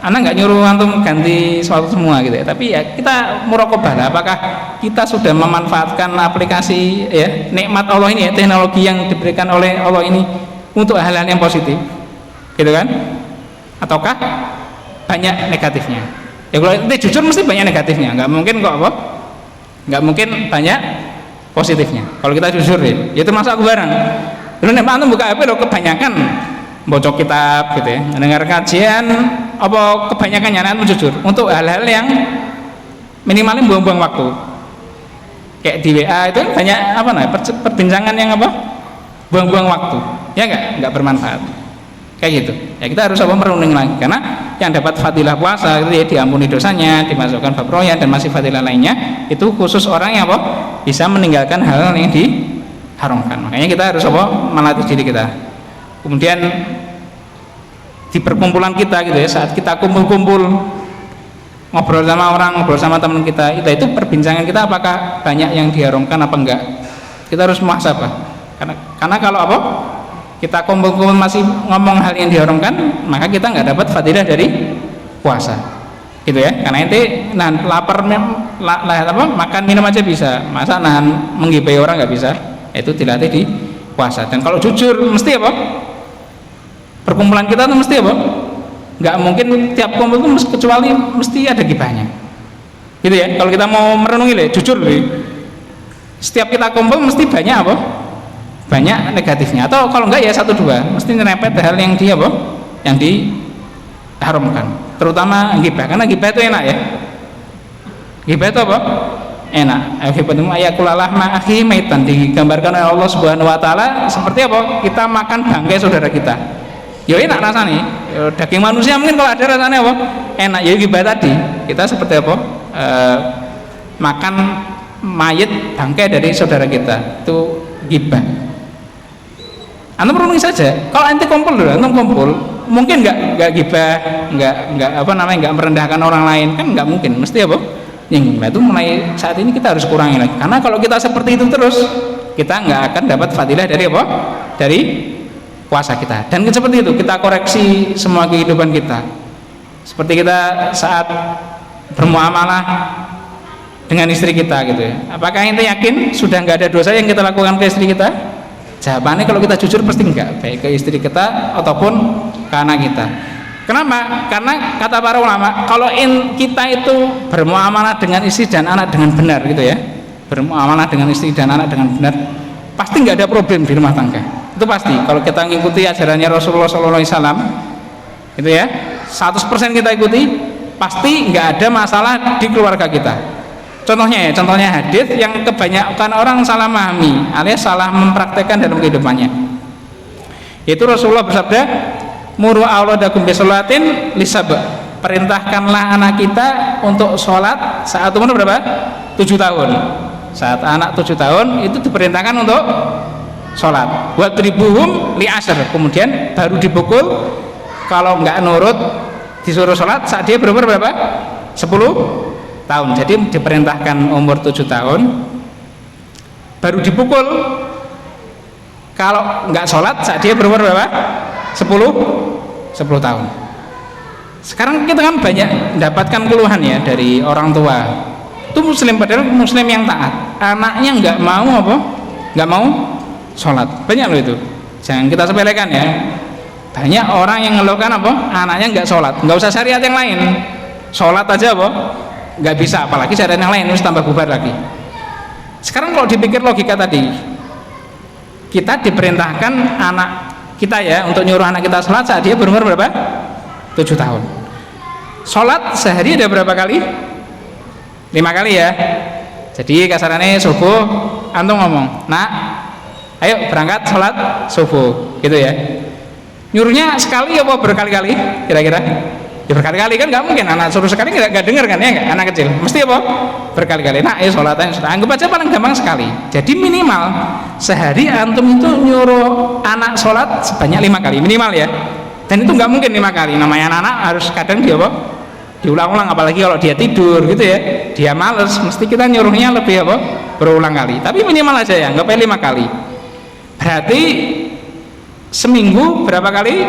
Speaker 1: anak nggak nyuruh antum ganti sesuatu semua gitu ya, tapi ya kita muraqabah lah, apakah kita sudah memanfaatkan aplikasi ya, nikmat Allah ini ya, teknologi yang diberikan oleh Allah ini untuk hal-hal yang positif gitu kan, ataukah banyak negatifnya? Ya kalau itu jujur mesti banyak negatifnya, nggak mungkin kok apa, nggak mungkin banyak positifnya kalau kita jujur ya. Itu masa aku barang dulu nih antum buka HP lo kebanyakan baca kitab gitu ya, mendengar kajian apa kebanyakannya nanti jujur untuk hal-hal yang minimalnya buang-buang waktu, kayak di WA itu banyak apa nah perbincangan yang apa buang-buang waktu ya, nggak bermanfaat kayak gitu ya. Kita harus apa merenung lagi, karena yang dapat fadilah puasa itu ya diampuni dosanya, dimasukkan bab royan dan masih fadilah lainnya, itu khusus orang yang apa bisa meninggalkan hal-hal yang diharamkan. Makanya kita harus apa melatih diri kita. Kemudian di perkumpulan kita gitu ya, saat kita kumpul-kumpul ngobrol sama orang, ngobrol sama teman kita, itu perbincangan kita apakah banyak yang diharamkan apa enggak. Kita harus muhasabah, karena kalau apa kita kumpul-kumpul masih ngomong hal yang diharamkan, maka kita nggak dapat fadilah dari puasa gitu ya. Karena itu nahan lapar makan minum aja bisa, masa nahan menggibai orang nggak bisa, itu dilatih di puasa. Dan kalau jujur mesti apa perkumpulan kita tuh mesti apa, nggak mungkin tiap kumpul tuh kecuali mesti ada gibahnya gitu ya. Kalau kita mau merenungi jujur setiap kita kumpul mesti banyak apa, banyak negatifnya, atau kalau enggak ya satu dua mesti nyerempet hal yang yang diharamkan, terutama gibah. Karena gibah itu enak ya, gibah itu apa enak. Ayakulalah ma'akhi maitan, digambarkan oleh Allah Subhanahu wa taala seperti apa kita makan bangkai saudara kita. Ya enak rasanya, daging manusia mungkin kalau ada rasanya apa enak ya, gibah tadi kita seperti apa makan mayit bangkai dari saudara kita, itu gibah. Antum renungi saja, kalau ente kumpul dulu, antum kumpul mungkin nggak gibah, nggak apa namanya, nggak merendahkan orang lain, kan nggak mungkin, mesti apa nyinggung. Nah itu mulai saat ini kita harus kurangi lagi, karena kalau kita seperti itu terus kita nggak akan dapat fadilah dari apa, dari puasa kita. Dan seperti itu kita koreksi semua kehidupan kita, seperti kita saat bermuamalah dengan istri kita gitu ya, apakah ente yakin sudah nggak ada dosa yang kita lakukan ke istri kita? Jawabannya kalau kita jujur pasti enggak, baik ke istri kita ataupun ke anak kita. Kenapa? Karena kata para ulama, kalau kita itu bermuamalah dengan istri dan anak dengan benar gitu ya, bermuamalah dengan istri dan anak dengan benar, pasti nggak ada problem di rumah tangga. Itu pasti. Kalau kita mengikuti ajarannya Rasulullah SAW, itu ya, 100% kita ikuti, pasti nggak ada masalah di keluarga kita. Contohnya hadis yang kebanyakan orang salah memahami alias salah mempraktekkan dalam kehidupannya. Itu Rasulullah bersabda, "Muru auladakum bisolatin lisab." perintahkanlah anak kita untuk sholat saat umur berapa? 7 tahun. Saat anak 7 tahun itu diperintahkan untuk sholat. Wadribuhum li asr, kemudian baru dipukul kalau nggak nurut disuruh sholat saat dia berumur berapa? 10 tahun. Jadi diperintahkan umur 7 tahun baru dipukul kalau nggak sholat saat dia berumur berapa? 10 tahun. Sekarang kita kan banyak mendapatkan keluhan ya dari orang tua. Itu muslim, padahal muslim yang taat, anaknya nggak mau apa? Nggak mau sholat. Banyak loh itu. Jangan kita sepelekan ya. Banyak orang yang ngeluhkan apa? Anaknya nggak sholat. Nggak usah syariat yang lain. Sholat aja apa? Nggak bisa, apalagi syariat yang lain, harus tambah bubar lagi. Sekarang kalau dipikir logika tadi, kita diperintahkan anak kita ya untuk nyuruh anak kita sholat saat dia berumur berapa? 7 tahun. Sholat sehari ada berapa kali? 5 kali ya. Jadi kasarannya subuh antum ngomong, nak ayo berangkat sholat subuh gitu ya. Nyuruhnya sekali apa berkali-kali kira-kira? Ya berkali-kali kan nggak mungkin anak suruh sekali nggak denger kan ya, nggak, anak kecil mesti apa? Berkali-kali. Nah ayo sholat, anggap aja paling gampang sekali. Jadi minimal sehari antum itu nyuruh anak sholat sebanyak 5 kali minimal ya. Dan itu nggak mungkin 5 kali, namanya anak-anak harus kadang dia apa? Diulang-ulang, apalagi kalau dia tidur gitu ya, dia males, mesti kita nyuruhnya lebih apa? Berulang kali. Tapi minimal aja ya, nggak sampai 5 kali. Berarti seminggu berapa kali?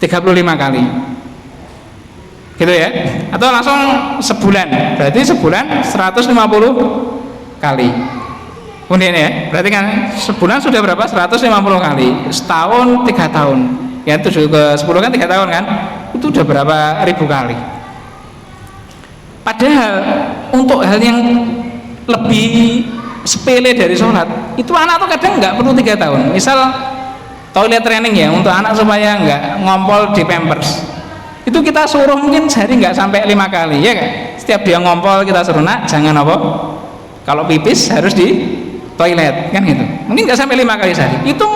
Speaker 1: 35 kali gitu ya, atau langsung sebulan, berarti sebulan 150 kali. Kemudian ya, berarti kan sebulan sudah berapa? 150 kali. Setahun 3 tahun ya, 7 ke 10 kan 3 tahun kan, itu udah berapa ribu kali. Padahal untuk hal yang lebih sepele dari sholat itu anak tuh kadang nggak perlu 3 tahun. Misal toilet training ya, untuk anak supaya nggak ngompol di pampers, itu kita suruh mungkin sehari nggak sampai 5 kali ya kan. Setiap dia ngompol kita suruh, nak jangan apa, kalau pipis harus di toilet kan gitu, mungkin nggak sampai 5 kali sehari. Itu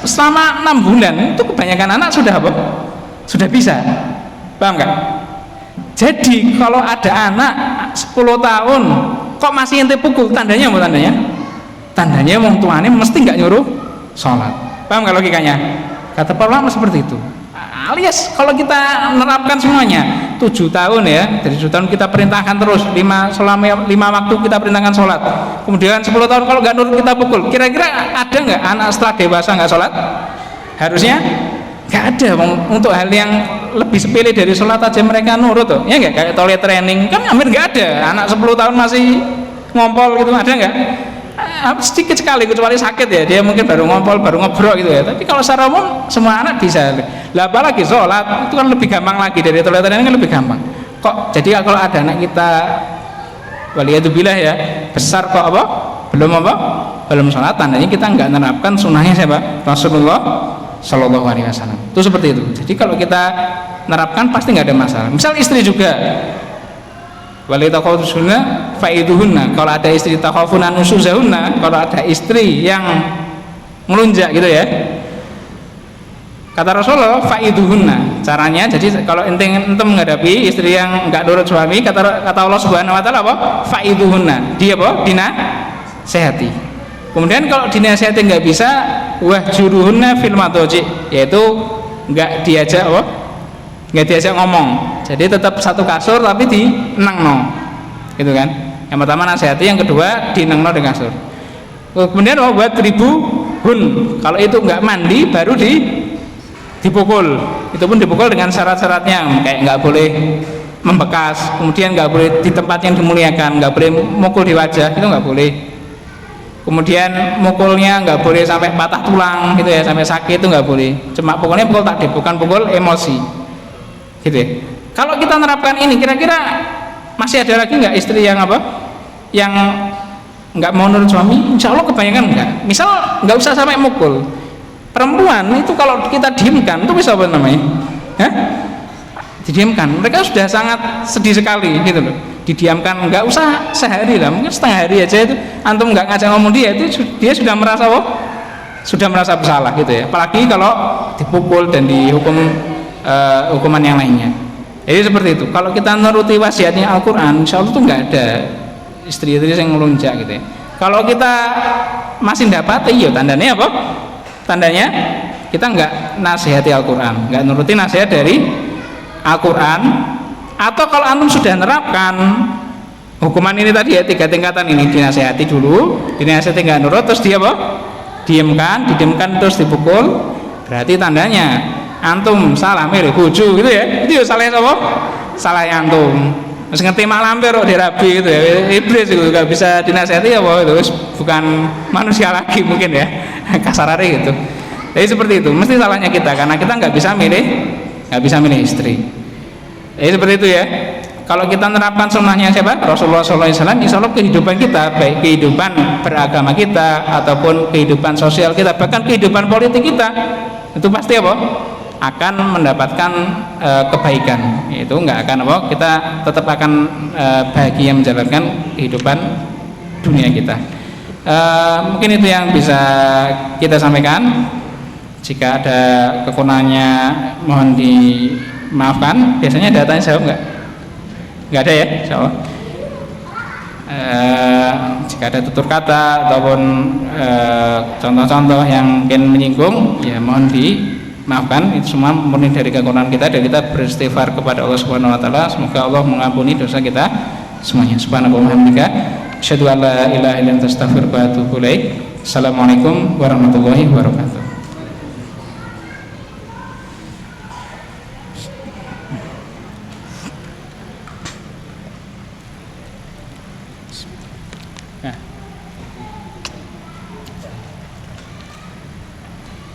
Speaker 1: selama 6 bulan itu kebanyakan anak sudah apa, sudah bisa, paham nggak? Jadi kalau ada anak 10 tahun kok masih ente pukul, tandanya apa? Tandanya wong tuane mesti nggak nyuruh sholat. Paham nggak logikanya? Kata para ulama seperti itu. Alias kalau kita menerapkan semuanya 7 tahun ya, dari 7 tahun kita perintahkan terus selama 5 waktu kita perintahkan sholat, kemudian 10 tahun kalau nggak nurut kita pukul. Kira-kira ada nggak anak setelah dewasa nggak sholat? Harusnya nggak ada. Untuk hal yang lebih sepele dari sholat aja mereka nurut tuh ya nggak, kayak toilet training kan hampir nggak ada. Anak 10 tahun masih ngompol gitu, ada nggak? Sedikit sekali, kecuali sakit ya, dia mungkin baru ngompol, baru ngobrol gitu ya. Tapi kalau secara umum semua anak bisa. Lah apalagi sholat itu kan lebih gampang lagi, dari toilet ini kan lebih gampang. Kok jadi kalau ada anak kita waliyadzubillah ya besar kok apa? Belum sholat, tandanya kita nggak menerapkan sunnahnya siapa? Rasulullah Shallallahu Alaihi Wasallam. Itu seperti itu. Jadi kalau kita menerapkan pasti nggak ada masalah. Misal istri juga, walitakausunna faiduhunna, kalau ada istri takhafuna nusuzahunna, kalau ada istri yang melunjak gitu ya, kata Rasulullah faiduhunna, caranya jadi kalau ente menghadapi istri yang enggak nurut suami, kata Allah Subhanahu wa taala apa? Faiduhunna, dia apa? Dinasehati. Kemudian kalau dinasehati enggak bisa, wahjuruhunna fil madaji, yaitu enggak diajak apa? Enggak diajak ngomong. Jadi tetap satu kasur tapi dinengno, gitu kan? Yang pertama nasihati, yang kedua dinengno di kasur. Kemudian buat 1000 hun, kalau itu nggak mandi baru dipukul. Itu pun dipukul dengan syarat-syaratnya, kayak nggak boleh membekas, kemudian nggak boleh di tempat yang dimuliakan, nggak boleh mukul di wajah, itu nggak boleh. Kemudian mukulnya nggak boleh sampai patah tulang, gitu ya, sampai sakit itu nggak boleh. Cuma pukulnya pukul takdir, bukan pukul emosi, gitu ya. Kalau kita menerapkan ini, kira-kira masih ada lagi nggak istri yang apa, yang nggak mau nurut suami? Insya Allah kebanyakan enggak. Misal nggak usah sampai mukul, perempuan itu kalau kita diamkan itu bisa apa namanya? Didiamkan. Mereka sudah sangat sedih sekali gitu loh. Didiamkan, nggak usah sehari lah, mungkin setengah hari aja itu antum nggak ngajak ngomong dia itu dia sudah merasa sudah merasa bersalah gitu ya. Apalagi kalau dipukul dan dihukum hukuman yang lainnya. Jadi seperti itu. Kalau kita menuruti wasiatnya Al-Quran, insya Allah tuh nggak ada istri-istri yang melunjak gitu ya. Kalau kita masih dapat, iya tandanya apa? Tandanya kita nggak nasihati Al-Quran, nggak nuruti nasihat dari Al-Quran. Atau kalau antum sudah nerapkan hukuman ini tadi ya, 3 tingkatan ini, dinasihati dulu, dinasihati nggak nurut, terus dia apa? Didiamkan terus dipukul, berarti tandanya antum salah milih bojo gitu ya. Itu ya salah apa? Salah antum. Terus ngerti mak lampir kok dirabi gitu ya. Iblis itu nggak bisa dinasihati ya, itu bukan manusia lagi mungkin ya. Kasarnya gitu. Jadi seperti itu, mesti salahnya kita karena kita nggak bisa milih istri. Jadi seperti itu ya. Kalau kita menerapkan sunnahnya siapa? Rasulullah SAW, insya Allah kehidupan kita, baik kehidupan beragama kita ataupun kehidupan sosial kita, bahkan kehidupan politik kita, itu pasti apa? Akan mendapatkan kebaikan. Itu nggak akan apa? Kita tetap akan bahagia menjalankan kehidupan dunia kita. Mungkin itu yang bisa kita sampaikan. Jika ada kekurangannya mohon dimaafkan. Biasanya datanya jawab nggak ada ya, insya Allah. Jika ada tutur kata ataupun contoh-contoh yang mungkin menyinggung, ya mohon dimaafkan. Itu semua murni dari kekurangan kita, dan kita beristighfar kepada Allah Subhanahu Wa Taala. Semoga Allah mengampuni dosa kita semuanya. Subhanallah wa bihamdika, asyhadu an la ilaha illa anta, astaghfiruka wa atubu ilaik. Assalamualaikum warahmatullahi wabarakatuh.